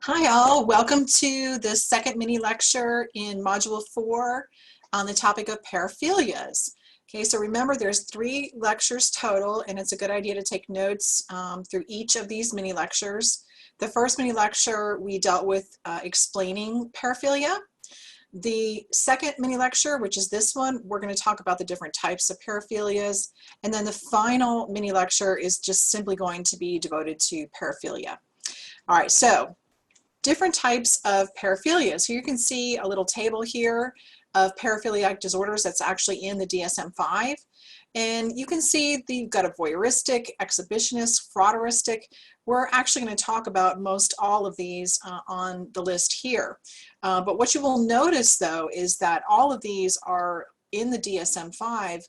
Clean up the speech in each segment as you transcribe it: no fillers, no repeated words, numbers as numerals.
Hi all, welcome to the second mini lecture in Module 4 on the topic of paraphilias. Okay, so remember there's 3 lectures total and it's a good idea to take notes through each of these mini lectures. The first mini lecture we dealt with explaining paraphilia. The second mini lecture, which is this one, we're going to talk about the different types of paraphilias. And then the final mini lecture is just simply going to be devoted to paraphilia. All right, so different types of paraphilias. So you can see a little table here of paraphiliac disorders that's actually in the DSM-5. And you can see that you've got a voyeuristic, exhibitionist, frauderistic. We're actually going to talk about most all of these on the list here. But what you will notice though is that all of these are in the DSM-5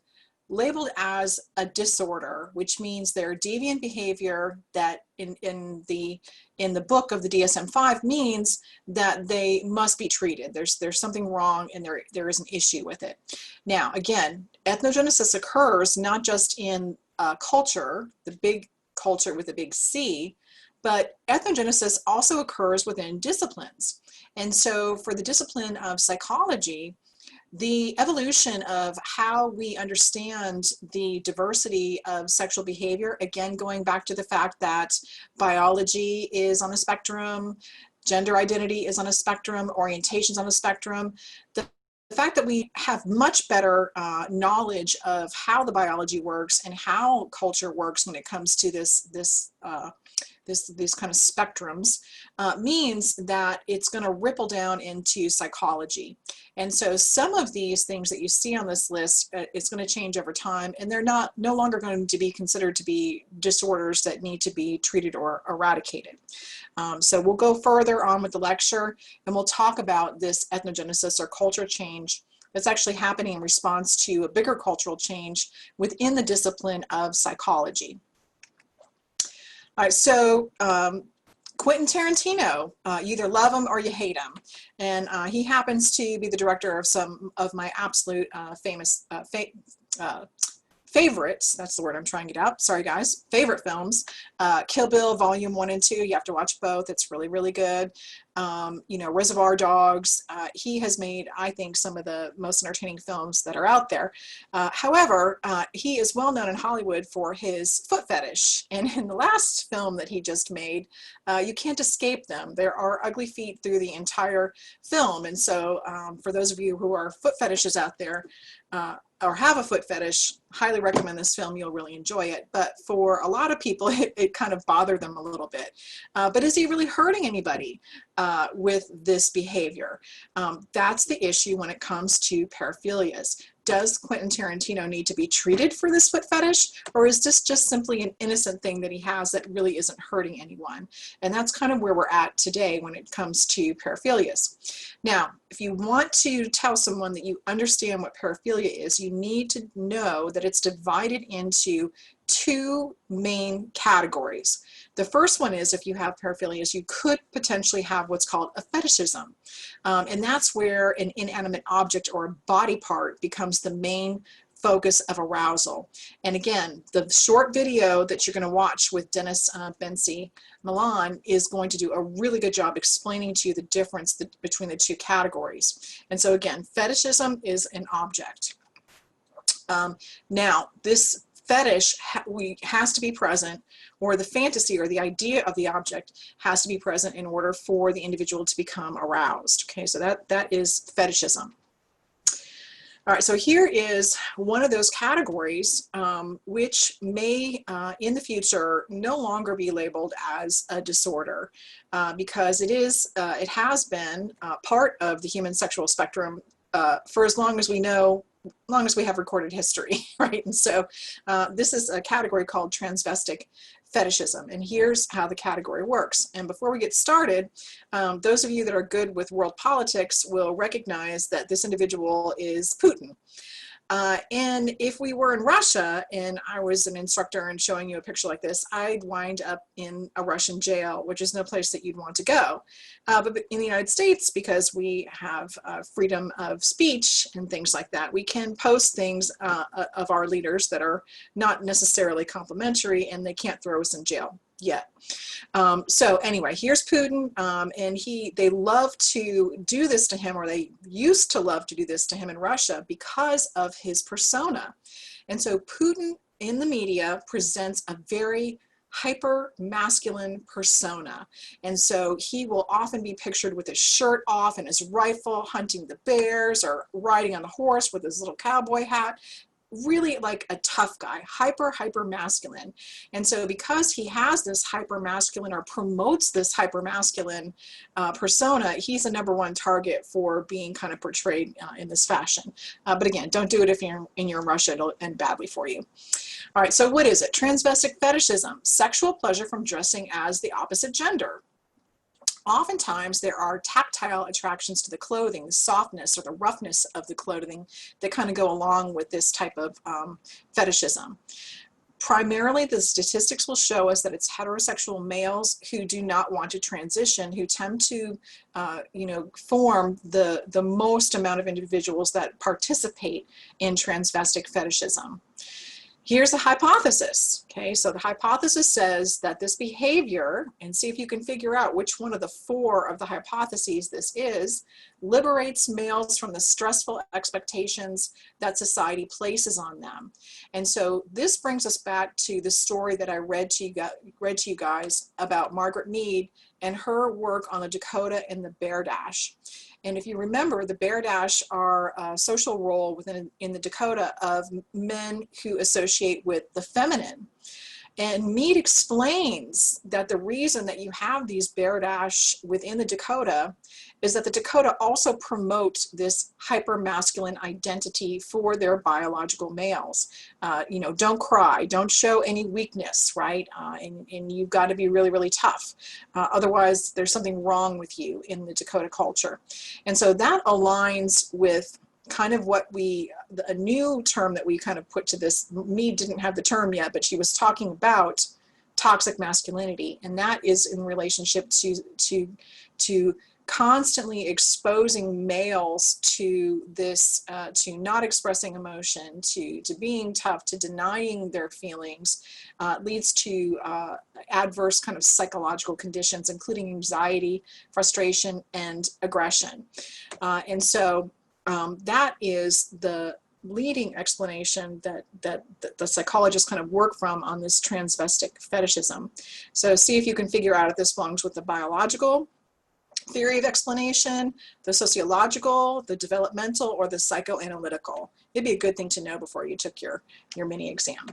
labeled as a disorder, which means they're deviant behavior that in the book of the DSM-5 means that they must be treated. There's something wrong and there is an issue with it. Now, again, ethnogenesis occurs not just in culture, the big culture with a big C, but ethnogenesis also occurs within disciplines. And so for the discipline of psychology, the evolution of how we understand the diversity of sexual behavior, again, going back to the fact that biology is on a spectrum, gender identity is on a spectrum, orientation is on a spectrum. The fact that we have much better knowledge of how the biology works and how culture works when it comes to these kind of spectrums means that it's going to ripple down into psychology. And so some of these things that you see on this list, it's going to change over time, and they're no longer going to be considered to be disorders that need to be treated or eradicated. So we'll go further on with the lecture, and we'll talk about this ethnogenesis or culture change that's actually happening in response to a bigger cultural change within the discipline of psychology. All right, so Quentin Tarantino, you either love him or you hate him, and he happens to be the director of some of my absolute favorites, that's the word I'm trying to get out, sorry guys, favorite films. Kill Bill Volume 1 and 2, you have to watch both, it's really, really good. You know, Reservoir Dogs, he has made, I think, some of the most entertaining films that are out there. However, he is well known in Hollywood for his foot fetish, and in the last film that he just made, you can't escape them. There are ugly feet through the entire film, and so for those of you who are foot fetishes out there, or have a foot fetish, highly recommend this film. You'll really enjoy it. But for a lot of people, it kind of bothered them a little bit. But is he really hurting anybody with this behavior? That's the issue when it comes to paraphilias. Does Quentin Tarantino need to be treated for this foot fetish, or is this just simply an innocent thing that he has that really isn't hurting anyone? And that's kind of where we're at today when it comes to paraphilias. Now, if you want to tell someone that you understand what paraphilia is, you need to know that it's divided into 2 main categories. The first one is, if you have paraphilias, you could potentially have what's called a fetishism. And that's where an inanimate object or a body part becomes the main focus of arousal. And again, the short video that you're going to watch with Dennis Bensi Milan is going to do a really good job explaining to you the difference between the 2 categories. And so again, fetishism is an object. Now, this fetish has to be present, or the fantasy or the idea of the object has to be present in order for the individual to become aroused. Okay, so that is fetishism. All right, so here is one of those categories which may in the future no longer be labeled as a disorder because it has been part of the human sexual spectrum for as long as we know, as long as we have recorded history, right? And so this is a category called transvestic fetishism, and here's how the category works. And before we get started, those of you that are good with world politics will recognize that this individual is Putin. And if we were in Russia and I was an instructor and showing you a picture like this, I'd wind up in a Russian jail, which is no place that you'd want to go. But in the United States, because we have freedom of speech and things like that, we can post things of our leaders that are not necessarily complimentary, and they can't throw us in jail. yet. So anyway, here's Putin, and they love to do this to him, or they used to love to do this to him in Russia because of his persona. And so Putin in the media presents a very hyper masculine persona. And so he will often be pictured with his shirt off and his rifle hunting the bears, or riding on a horse with his little cowboy hat. Really like a tough guy, hyper masculine. And so because he has this hyper masculine, or promotes this hyper masculine persona, he's a #1 target for being kind of portrayed in this fashion. But again, don't do it if you're in Russia, it'll end badly for you. All right, so what is it? Transvestic fetishism, sexual pleasure from dressing as the opposite gender. Oftentimes there are tactile attractions to the clothing, the softness or the roughness of the clothing that kind of go along with this type of fetishism. Primarily, the statistics will show us that it's heterosexual males who do not want to transition, who tend to, form the most amount of individuals that participate in transvestic fetishism. Here's a hypothesis, okay? So the hypothesis says that this behavior, and see if you can figure out which one of the 4 of the hypotheses this is, liberates males from the stressful expectations that society places on them. And so this brings us back to the story that I read to you guys about Margaret Mead and her work on the Dakota and the Bear Dash. And if you remember, the Bear Dash are a social role in the Dakota of men who associate with the feminine. And Mead explains that the reason that you have these Bear Dash within the Dakota is that the Dakota also promote this hyper-masculine identity for their biological males. Don't cry, don't show any weakness, right? And you've got to be really, really tough. Otherwise, there's something wrong with you in the Dakota culture. And so that aligns with kind of what a new term that we kind of put to this. Mead didn't have the term yet, but she was talking about toxic masculinity, and that is in relationship to constantly exposing males to this, to not expressing emotion, to being tough, to denying their feelings, leads to adverse kind of psychological conditions, including anxiety, frustration, and aggression. And so that is the leading explanation that the psychologists kind of work from on this transvestic fetishism. So see if you can figure out if this belongs with the biological theory of explanation, the sociological, the developmental, or the psychoanalytical. It'd be a good thing to know before you took your mini exam.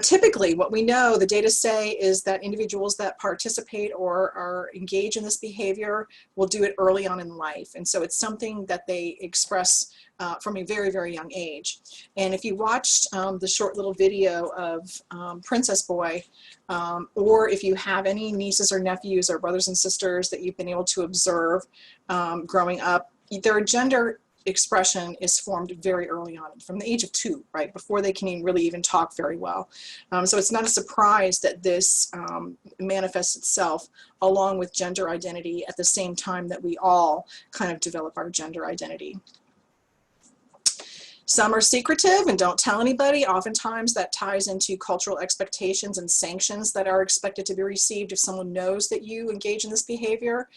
Typically, what we know, the data say, is that individuals that participate or are engaged in this behavior will do it early on in life. And so it's something that they express from a very, very young age. And if you watched the short little video of Princess Boy, or if you have any nieces or nephews or brothers and sisters that you've been able to observe growing up, their gender expression is formed very early on, from the age of 2, right, before they can really even talk very well. So it's not a surprise that this manifests itself along with gender identity at the same time that we all kind of develop our gender identity. Some are secretive and don't tell anybody. Oftentimes that ties into cultural expectations and sanctions that are expected to be received if someone knows that you engage in this behavior.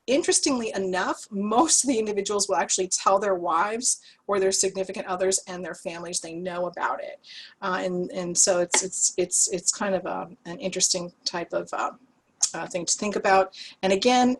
Interestingly enough, most of the individuals will actually tell their wives or their significant others and their families they know about it, and so it's kind of an interesting type of thing to think about. And again,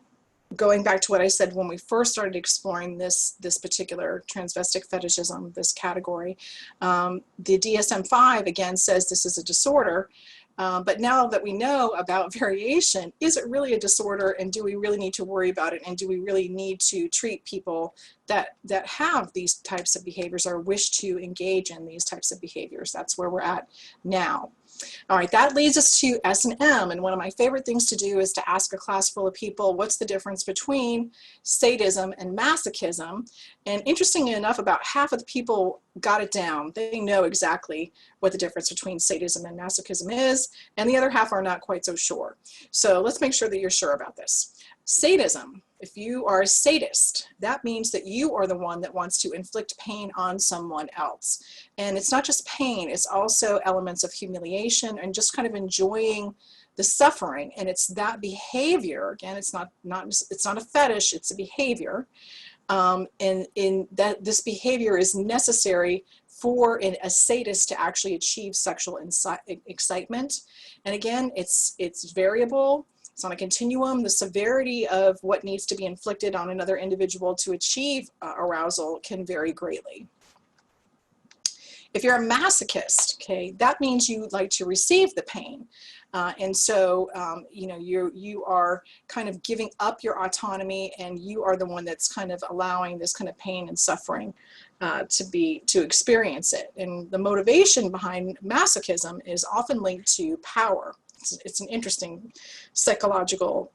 going back to what I said when we first started exploring this particular transvestic fetishism, this category, the DSM-5 again says this is a disorder. But now that we know about variation, is it really a disorder, and do we really need to worry about it, and do we really need to treat people that have these types of behaviors or wish to engage in these types of behaviors? That's where we're at now. All right, that leads us to S&M, and one of my favorite things to do is to ask a class full of people, what's the difference between sadism and masochism? And interestingly enough, about half of the people got it down. They know exactly what the difference between sadism and masochism is, and the other half are not quite so sure. So let's make sure that you're sure about this. Sadism, if you are a sadist, that means that you are the one that wants to inflict pain on someone else. And it's not just pain, it's also elements of humiliation and just kind of enjoying the suffering, and it's that behavior. Again, it's not a fetish, it's a behavior, and in that this behavior is necessary for a sadist to actually achieve sexual excitement. And again, it's variable. It's on a continuum. The severity of what needs to be inflicted on another individual to achieve arousal can vary greatly. If you're a masochist, okay, that means you like to receive the pain. And so, you know, you are kind of giving up your autonomy, and you are the one that's kind of allowing this kind of pain and suffering to experience it. And the motivation behind masochism is often linked to power. It's an interesting psychological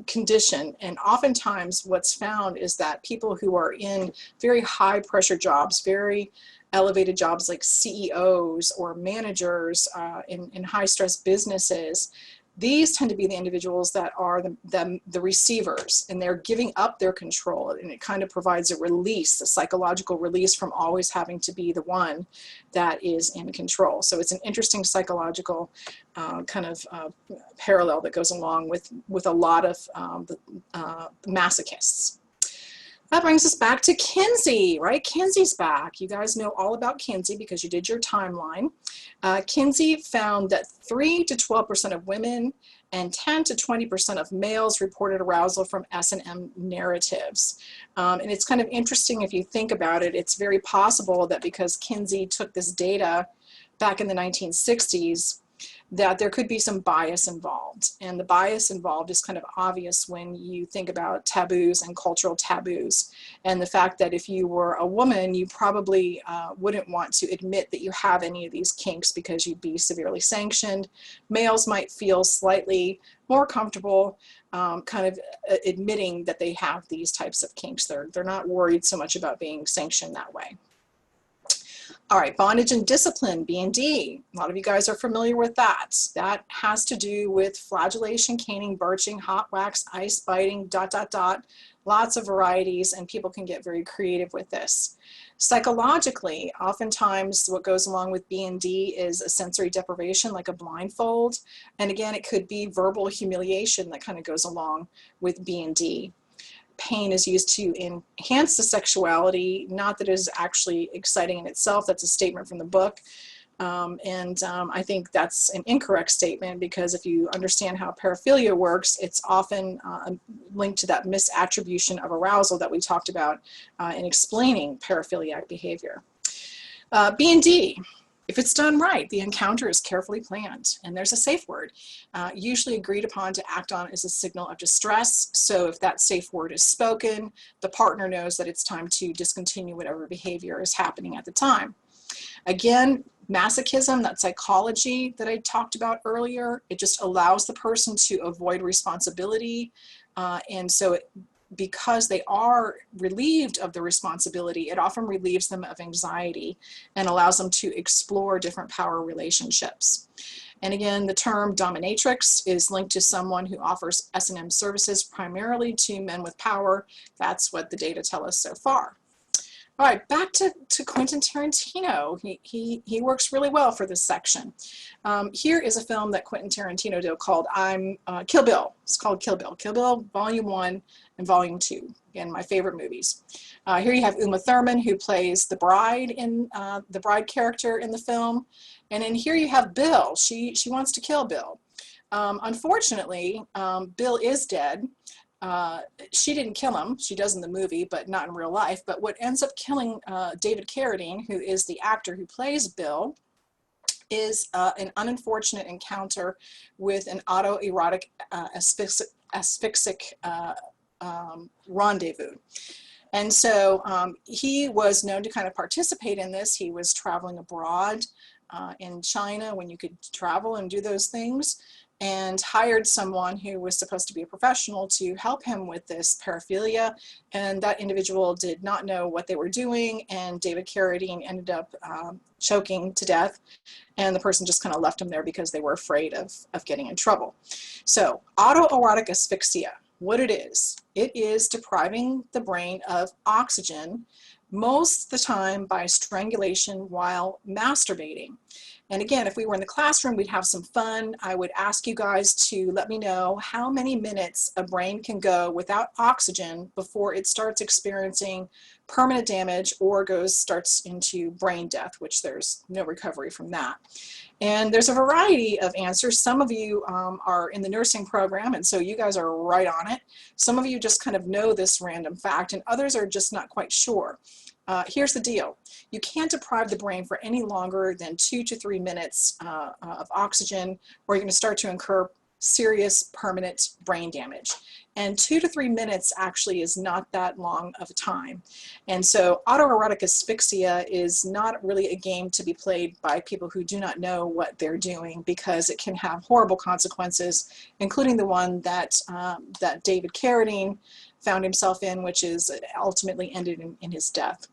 condition, and oftentimes what's found is that people who are in very high pressure jobs, very elevated jobs like CEOs or managers in high stress businesses, these tend to be the individuals that are the receivers, and they're giving up their control, and it kind of provides a release, a psychological release from always having to be the one that is in control. So it's an interesting psychological kind of parallel that goes along with a lot of masochists. That brings us back to Kinsey, right? Kinsey's back. You guys know all about Kinsey because you did your timeline. Kinsey found that 3 to 12% of women and 10 to 20% of males reported arousal from S&M narratives. And it's kind of interesting if you think about it. It's very possible that because Kinsey took this data back in the 1960s, that there could be some bias involved. And the bias involved is kind of obvious when you think about taboos and cultural taboos. And the fact that if you were a woman, you probably wouldn't want to admit that you have any of these kinks because you'd be severely sanctioned. Males might feel slightly more comfortable kind of admitting that they have these types of kinks. They're not worried so much about being sanctioned that way. All right, bondage and discipline, B&D. A lot of you guys are familiar with that. That has to do with flagellation, caning, birching, hot wax, ice biting, ... Lots of varieties, and people can get very creative with this. Psychologically, oftentimes what goes along with B&D is a sensory deprivation, like a blindfold. And again, it could be verbal humiliation that kind of goes along with B&D. Pain is used to enhance the sexuality, not that it is actually exciting in itself. That's a statement from the book. I think that's an incorrect statement, because if you understand how paraphilia works, it's often linked to that misattribution of arousal that we talked about in explaining paraphiliac behavior. B&D. If it's done right, the encounter is carefully planned, and there's a safe word, usually agreed upon to act on as a signal of distress. So if that safe word is spoken, the partner knows that it's time to discontinue whatever behavior is happening at the time. Again, masochism, that psychology that I talked about earlier, it just allows the person to avoid responsibility, and so because they are relieved of the responsibility, it often relieves them of anxiety and allows them to explore different power relationships. And again, the term dominatrix is linked to someone who offers S&M services primarily to men with power. That's what the data tell us so far. All right, back to Quentin Tarantino. He works really well for this section. Here is a film that Quentin Tarantino did called Kill Bill. It's called Kill Bill. Kill Bill Volume 1 and Volume 2. Again, my favorite movies. Here you have Uma Thurman, who plays the bride in the bride character in the film. And then here you have Bill. She wants to kill Bill. Unfortunately, Bill is dead. She didn't kill him. She does in the movie, but not in real life. But what ends up killing David Carradine, who is the actor who plays Bill, is an unfortunate encounter with an autoerotic asphyxic rendezvous. And so he was known to kind of participate in this. He was traveling abroad in China when you could travel and do those things, and hired someone who was supposed to be a professional to help him with this paraphilia, and that individual did not know what they were doing, and David Carradine ended up choking to death, and the person just kind of left him there because they were afraid of getting in trouble. So autoerotic asphyxia, what it is depriving the brain of oxygen, most of the time by strangulation while masturbating. And again, if we were in the classroom, we'd have some fun. I would ask you guys to let me know how many minutes a brain can go without oxygen before it starts experiencing permanent damage or starts into brain death, which there's no recovery from that. And there's a variety of answers. Some of you are in the nursing program, and so you guys are right on it. Some of you just kind of know this random fact, and others are just not quite sure. Here's the deal. You can't deprive the brain for any longer than 2 to 3 minutes of oxygen, or you're going to start to incur serious permanent brain damage. And 2 to 3 minutes actually is not that long of a time. And so autoerotic asphyxia is not really a game to be played by people who do not know what they're doing, because it can have horrible consequences, including the one that, that David Carradine found himself in, which is ultimately ended in his death.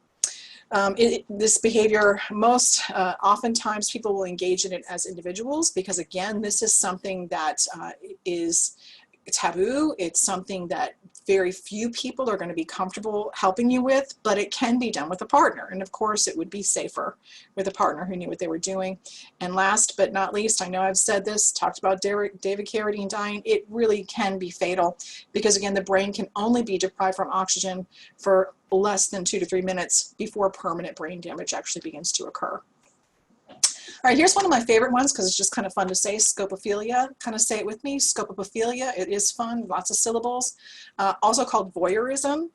This behavior, oftentimes people will engage in it as individuals, because again, this is something that is taboo. It's something that very few people are going to be comfortable helping you with, but it can be done with a partner. And of course, it would be safer with a partner who knew what they were doing. And last but not least, I know I've said this, talked about David Carradine dying, it really can be fatal, because again, the brain can only be deprived from oxygen for less than 2 to 3 minutes before permanent brain damage actually begins to occur. All right, here's one of my favorite ones because it's just kind of fun to say, scopophilia. Kind of say it with me, scopophilia. It is fun, lots of syllables. Also called voyeurism.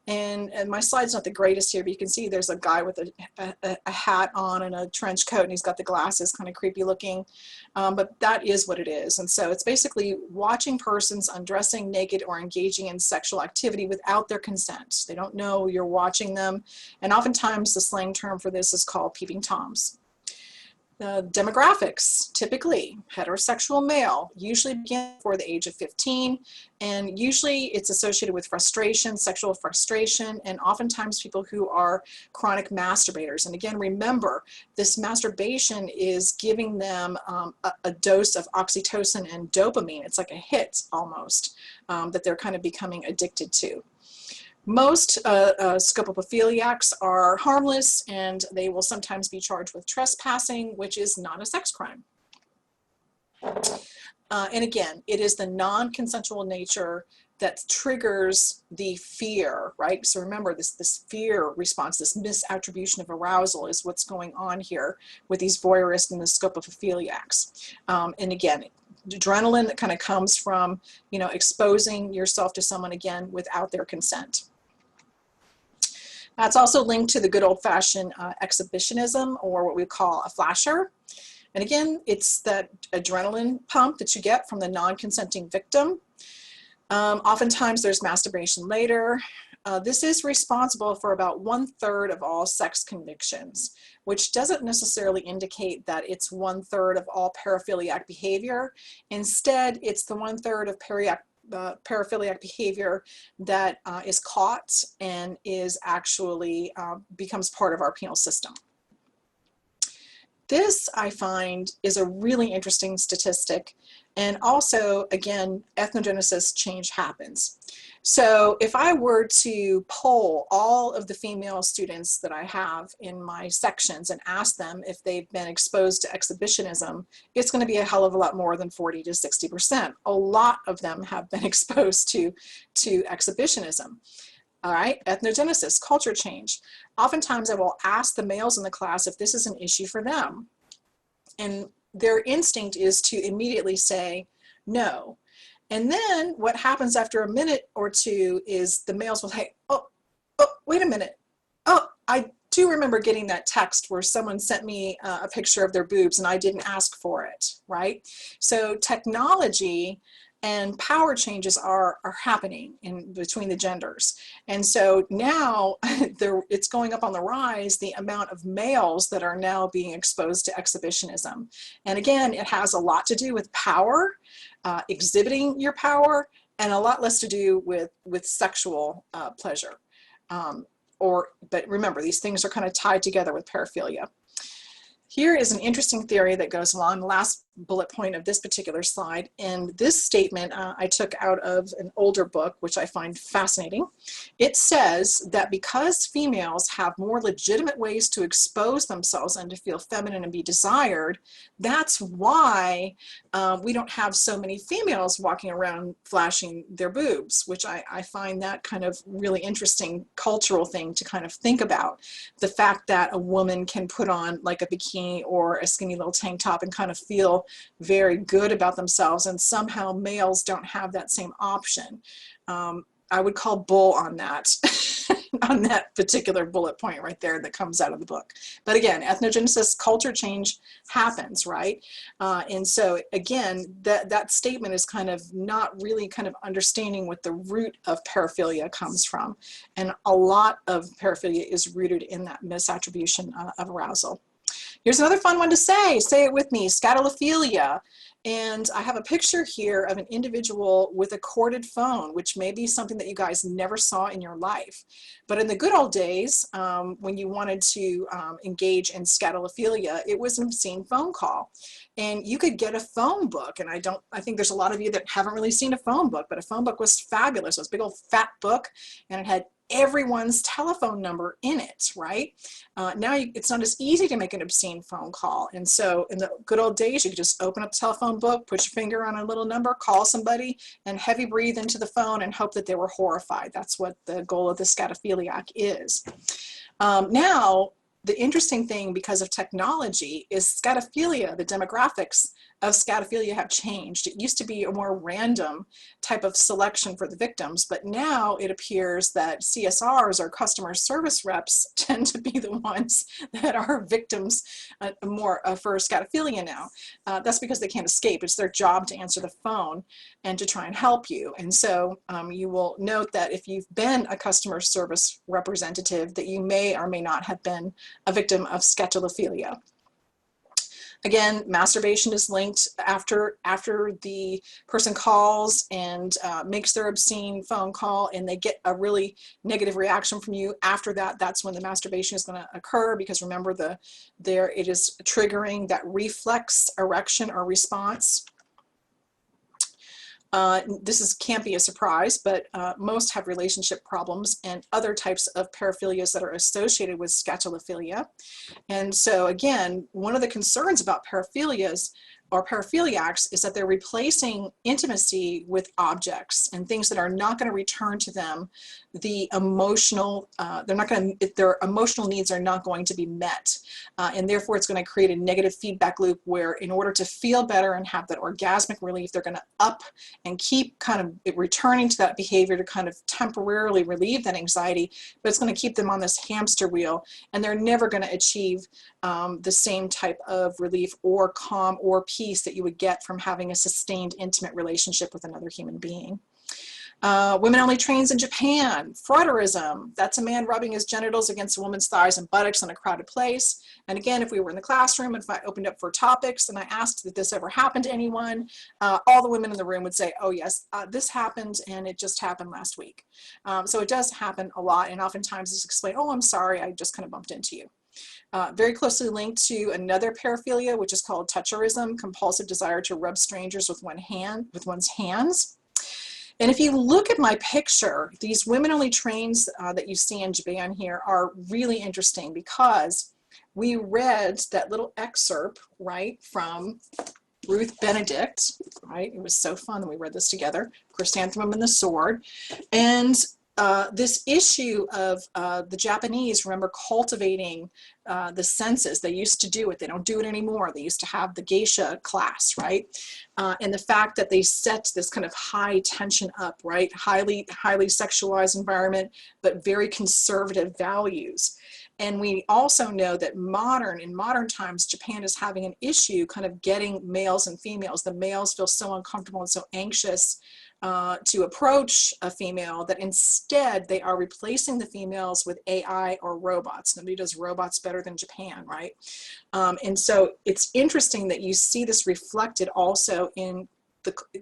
And my slide's not the greatest here, but you can see there's a guy with a hat on and a trench coat, and he's got the glasses, kind of creepy looking. But that is what it is. And so it's basically watching persons undressing naked or engaging in sexual activity without their consent. They don't know you're watching them. And oftentimes the slang term for this is called peeping toms. Demographics, typically heterosexual male, usually begin before the age of 15, and usually it's associated with frustration, sexual frustration, and oftentimes people who are chronic masturbators. And again, remember, this masturbation is giving them a dose of oxytocin and dopamine. It's like a hit almost that they're kind of becoming addicted to. Most scopophiliacs are harmless, and they will sometimes be charged with trespassing, which is not a sex crime. And again, it is the non-consensual nature that triggers the fear, right? So remember, this fear response, this misattribution of arousal is what's going on here with these voyeurists and the scopophiliacs. And again, adrenaline that kind of comes from, you know, exposing yourself to someone again without their consent. That's also linked to the good old-fashioned exhibitionism, or what we call a flasher. And again, it's that adrenaline pump that you get from the non-consenting victim. Oftentimes there's masturbation later. This is responsible for about 1/3 of all sex convictions, which doesn't necessarily indicate that it's 1/3 of all paraphiliac behavior. Instead, it's the 1/3 of paraphiliac behavior that is caught and is actually becomes part of our penal system. This, I find, is a really interesting statistic, and also, again, ethnogenesis change happens. So if I were to poll all of the female students that I have in my sections and ask them if they've been exposed to exhibitionism, it's going to be a hell of a lot more than 40 to 60%. A lot of them have been exposed to exhibitionism. All right, ethnogenesis, culture change. Oftentimes I will ask the males in the class if this is an issue for them. And their instinct is to immediately say no. And then what happens after a minute or two is the males will say, oh, wait a minute. Oh, I do remember getting that text where someone sent me a picture of their boobs and I didn't ask for it, right? So technology and power changes are happening in between the genders. And so now it's going up on the rise, the amount of males that are now being exposed to exhibitionism. And again, it has a lot to do with power, exhibiting your power, and a lot less to do with sexual pleasure. But remember, these things are kind of tied together with paraphilia. Here is an interesting theory that goes along. The last bullet point of this particular slide. And this statement I took out of an older book, which I find fascinating. It says that because females have more legitimate ways to expose themselves and to feel feminine and be desired, that's why we don't have so many females walking around flashing their boobs, which I find that kind of really interesting cultural thing to kind of think about. The fact that a woman can put on like a bikini or a skinny little tank top and kind of feel very good about themselves, and somehow males don't have that same option. I would call bull on that, on that particular bullet point right there that comes out of the book. But again, ethnogenesis, culture change happens, right? And so again, that statement is kind of not really kind of understanding what the root of paraphilia comes from. And a lot of paraphilia is rooted in that misattribution of arousal. Here's another fun one to say it with me, scatolophilia. And I have a picture here of an individual with a corded phone, which may be something that you guys never saw in your life. But in the good old days, when you wanted to engage in scatolophilia, it was an obscene phone call. And you could get a phone book, and I think there's a lot of you that haven't really seen a phone book, but a phone book was fabulous. It was a big old fat book, and it had everyone's telephone number in it, right? Now it's not as easy to make an obscene phone call. And so in the good old days, you could just open up the telephone book, put your finger on a little number, call somebody, and heavy breathe into the phone and hope that they were horrified. That's what the goal of the scatophiliac is. Now, the interesting thing, because of technology, is scatophilia, the demographics of scatophilia have changed. It used to be a more random type of selection for the victims, but now it appears that CSRs, or customer service reps, tend to be the ones that are victims more for scatophilia now. That's because they can't escape. It's their job to answer the phone and to try and help you. And so you will note that if you've been a customer service representative, that you may or may not have been a victim of scatolophilia. Again, masturbation is linked after the person calls and makes their obscene phone call, and they get a really negative reaction from you. After that, that's when the masturbation is going to occur, because remember, it is triggering that reflex erection or response. This can't be a surprise, but most have relationship problems and other types of paraphilias that are associated with scatolophilia. And so again, one of the concerns about paraphilias or paraphiliacs is that they're replacing intimacy with objects and things that are not going to return to them the emotional, their emotional needs are not going to be met. And therefore it's going to create a negative feedback loop where, in order to feel better and have that orgasmic relief, they're going to up and keep kind of returning to that behavior to kind of temporarily relieve that anxiety, but it's going to keep them on this hamster wheel, and they're never going to achieve the same type of relief or calm or peace that you would get from having a sustained intimate relationship with another human being. Women-only trains in Japan. Freuderism, that's a man rubbing his genitals against a woman's thighs and buttocks in a crowded place. And again, if we were in the classroom, if I opened up for topics and I asked did this ever happen to anyone, all the women in the room would say, oh yes, this happened, and it just happened last week. So it does happen a lot, and oftentimes it's explained, oh, I'm sorry, I just kind of bumped into you. Very closely linked to another paraphilia, which is called toucherism, compulsive desire to rub strangers with one's hands. And if you look at my picture, these women-only trains that you see in Japan here are really interesting, because we read that little excerpt, right, from Ruth Benedict, right? It was so fun that we read this together, Chrysanthemum and the Sword. And this issue of the Japanese, remember, cultivating the senses. They used to do it. They don't do it anymore. They used to have the geisha class, right? And the fact that they set this kind of high tension up, right? Highly sexualized environment, but very conservative values. And we also know that in modern times, Japan is having an issue kind of getting males and females. The males feel so uncomfortable and so anxious to approach a female that instead they are replacing the females with AI or robots. Nobody does robots better than Japan, right? And so it's interesting that you see this reflected also in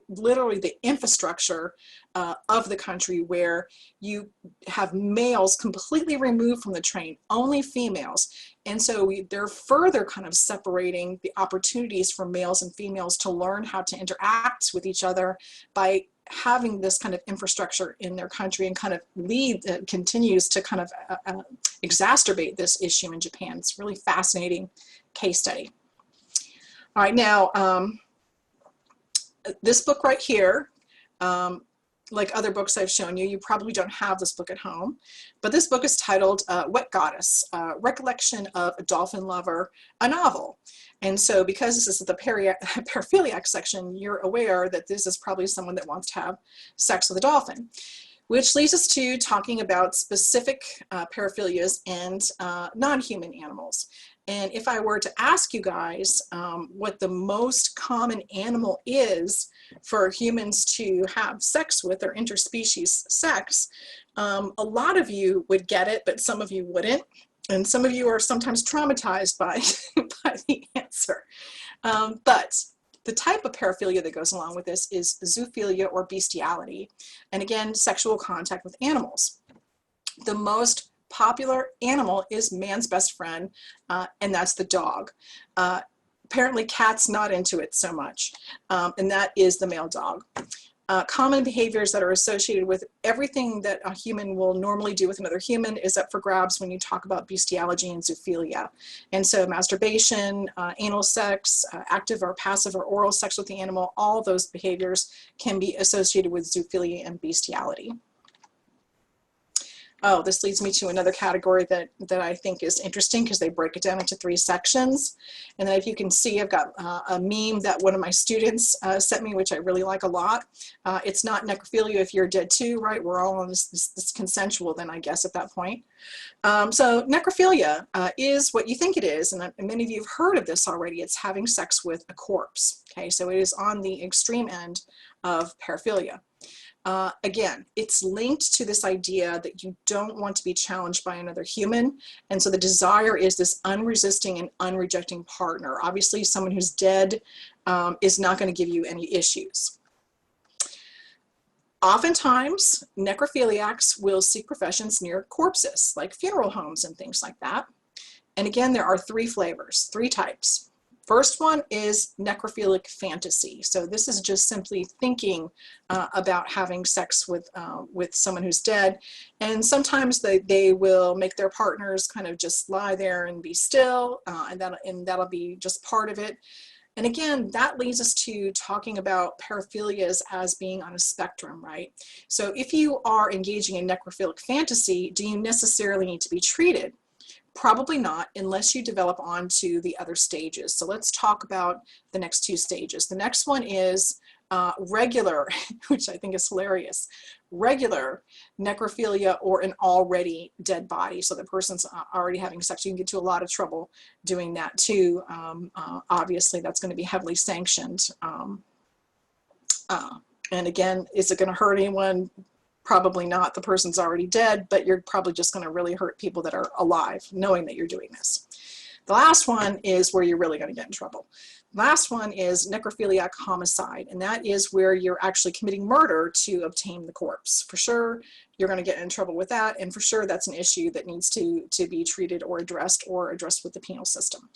literally the infrastructure of the country, where you have males completely removed from the train, only females. And so they're further kind of separating the opportunities for males and females to learn how to interact with each other by having this kind of infrastructure in their country, and kind of continues to kind of exacerbate this issue in Japan. It's a really fascinating case study. All right, now this book right here, like other books I've shown you, you probably don't have this book at home, but this book is titled Wet Goddess, Recollection of a Dolphin Lover, a novel. And so because this is the paraphiliac section, you're aware that this is probably someone that wants to have sex with a dolphin, which leads us to talking about specific paraphilias and non-human animals. And if I were to ask you guys what the most common animal is for humans to have sex with, or interspecies sex, a lot of you would get it, but some of you wouldn't. And some of you are sometimes traumatized by, by the answer. But the type of paraphilia that goes along with this is zoophilia, or bestiality. And again, sexual contact with animals. The most popular animal is man's best friend, and that's the dog. Apparently cats not into it so much, and that is the male dog. Common behaviors that are associated with everything that a human will normally do with another human is up for grabs when you talk about bestiality and zoophilia. And so masturbation, anal sex, active or passive or oral sex with the animal, all those behaviors can be associated with zoophilia and bestiality. Oh, this leads me to another category that I think is interesting, because they break it down into 3 sections. And then if you can see, I've got a meme that one of my students sent me, which I really like a lot. It's not necrophilia if you're dead too, right? We're all on this consensual then, I guess, at that point. So necrophilia is what you think it is, and many of you have heard of this already. It's having sex with a corpse. Okay, so it is on the extreme end of paraphilia. Again, it's linked to this idea that you don't want to be challenged by another human. And so the desire is this unresisting and unrejecting partner. Obviously, someone who's dead is not going to give you any issues. Oftentimes, necrophiliacs will seek professions near corpses, like funeral homes and things like that. And again, there are 3 flavors, 3 types. First one is necrophilic fantasy. So this is just simply thinking about having sex with someone who's dead. And sometimes they will make their partners kind of just lie there and be still, and that'll be just part of it. And again, that leads us to talking about paraphilias as being on a spectrum, right? So if you are engaging in necrophilic fantasy, do you necessarily need to be treated? Probably not, unless you develop onto the other stages. So let's talk about the next 2 stages. The next one is regular, which I think is hilarious, regular necrophilia, or an already dead body. So the person's already having sex. You can get to a lot of trouble doing that too. Obviously, that's going to be heavily sanctioned. And again, is it going to hurt anyone? Probably not. The person's already dead, but you're probably just going to really hurt people that are alive, knowing that you're doing this. The last one is where you're really going to get in trouble. The last one is necrophiliac homicide, and that is where you're actually committing murder to obtain the corpse. For sure, you're going to get in trouble with that, and for sure that's an issue that needs to be treated or addressed with the penal system.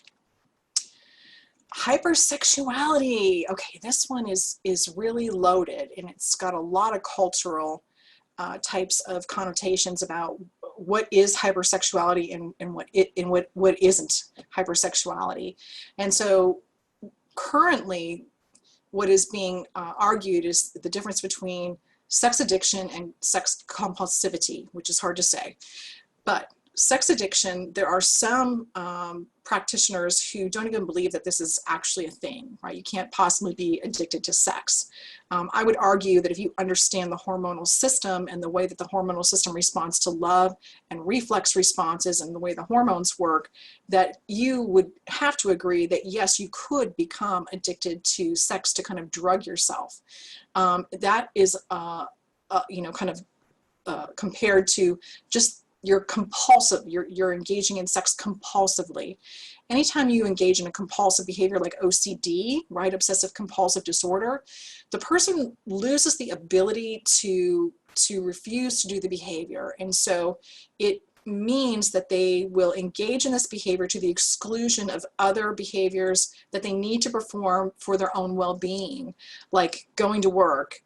Hypersexuality. Okay, this one is really loaded, and it's got a lot of cultural types of connotations about what is hypersexuality and what isn't hypersexuality. And so currently what is being argued is the difference between sex addiction and sex compulsivity, which is hard to say. But sex addiction, there are some practitioners who don't even believe that this is actually a thing, right? You can't possibly be addicted to sex. I would argue that if you understand the hormonal system and the way that the hormonal system responds to love and reflex responses and the way the hormones work, that you would have to agree that yes, you could become addicted to sex to kind of drug yourself. That is, you know, kind of compared to just you're compulsive, you're engaging in sex compulsively. Anytime you engage in a compulsive behavior like OCD, right, obsessive compulsive disorder, the person loses the ability to refuse to do the behavior. And so it means that they will engage in this behavior to the exclusion of other behaviors that they need to perform for their own well-being, like going to work,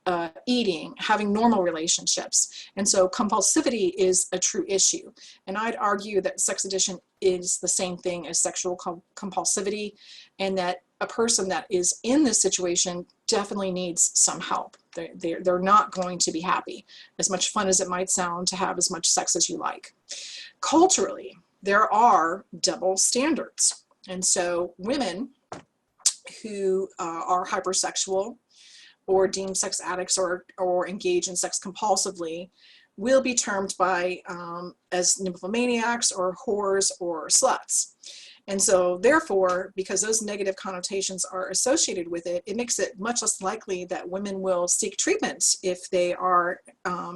eating, having normal relationships. And so compulsivity is a true issue. And I'd argue that sex addiction is the same thing as sexual compulsivity, and that a person that is in this situation definitely needs some help. They're not going to be happy, as much fun as it might sound to have as much sex as you like. Culturally, there are double standards. And so women who are hypersexual or deemed sex addicts or engage in sex compulsively will be termed by as nymphomaniacs or whores or sluts. And so therefore, because those negative connotations are associated with it, it makes it much less likely that women will seek treatment if they are,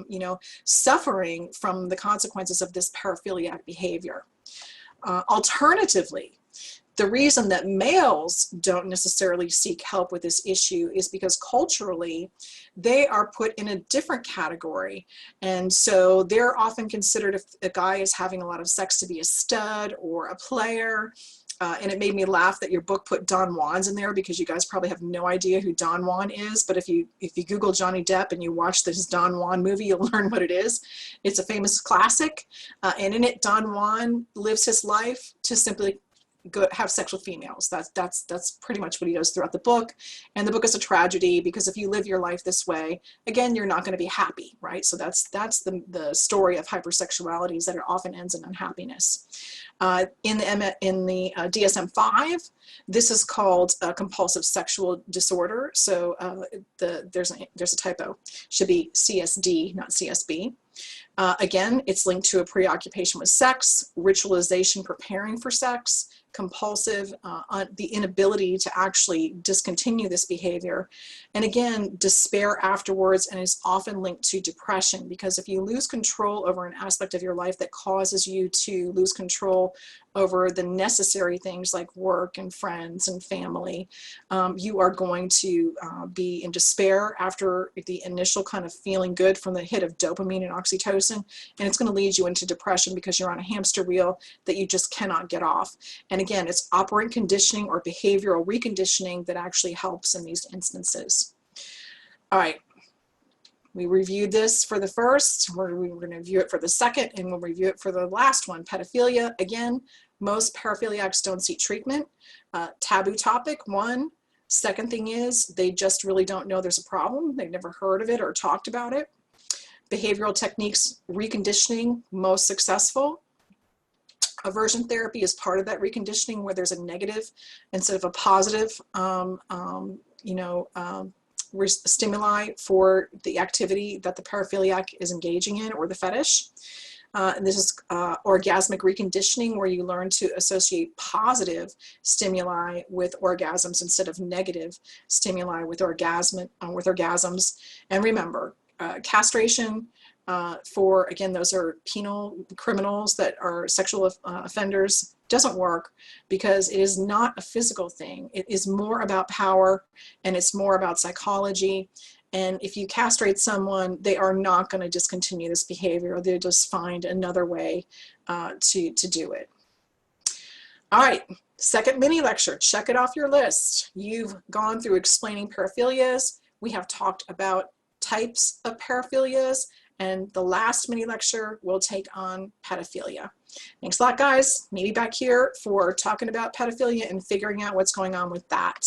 you know, suffering from the consequences of this paraphiliac behavior. Alternatively, the reason that males don't necessarily seek help with this issue is because culturally they are put in a different category. And so they're often considered, if a guy is having a lot of sex, to be a stud or a player. And it made me laugh that your book put Don Juan's in there, because you guys probably have no idea who Don Juan is. But if you Google Johnny Depp and you watch this Don Juan movie, you'll learn what it is. It's a famous classic. And in it, Don Juan lives his life to simply have sex with females. That's pretty much what he does throughout the book. And the book is a tragedy, because if you live your life this way, again, you're not going to be happy, right? So that's the story of hypersexuality, is that it often ends in unhappiness. In the DSM-5, this is called compulsive sexual disorder. So there's a typo. Should be CSD, not CSB. Again, it's linked to a preoccupation with sex, ritualization preparing for sex, compulsive, the inability to actually discontinue this behavior, and again, despair afterwards, and is often linked to depression, because if you lose control over an aspect of your life that causes you to lose control over the necessary things like work and friends and family, you are going to be in despair after the initial kind of feeling good from the hit of dopamine and oxytocin, and it's going to lead you into depression because you're on a hamster wheel that you just cannot get off. And again, it's operant conditioning or behavioral reconditioning that actually helps in these instances. All right. We reviewed this for the first, we're going to review it for the second, and we'll review it for the last one. Pedophilia, again, most paraphiliacs don't seek treatment. Taboo topic, one. Second thing is they just really don't know there's a problem. They've never heard of it or talked about it. Behavioral techniques, reconditioning, most successful. Aversion therapy is part of that reconditioning, where there's a negative instead of a positive, stimuli for the activity that the paraphiliac is engaging in, or the fetish. And this is orgasmic reconditioning, where you learn to associate positive stimuli with orgasms instead of negative stimuli with orgasms. And remember, castration for, again, those are penal criminals that are sexual offenders, doesn't work, because it is not a physical thing. It is more about power, and it's more about psychology. And if you castrate someone, they are not going to discontinue this behavior. They'll just find another way to do it. All right, second mini lecture. Check it off your list. You've gone through explaining paraphilias. We have talked about types of paraphilias. And the last mini lecture will take on pedophilia. Thanks a lot, guys. Maybe back here for talking about pedophilia and figuring out what's going on with that.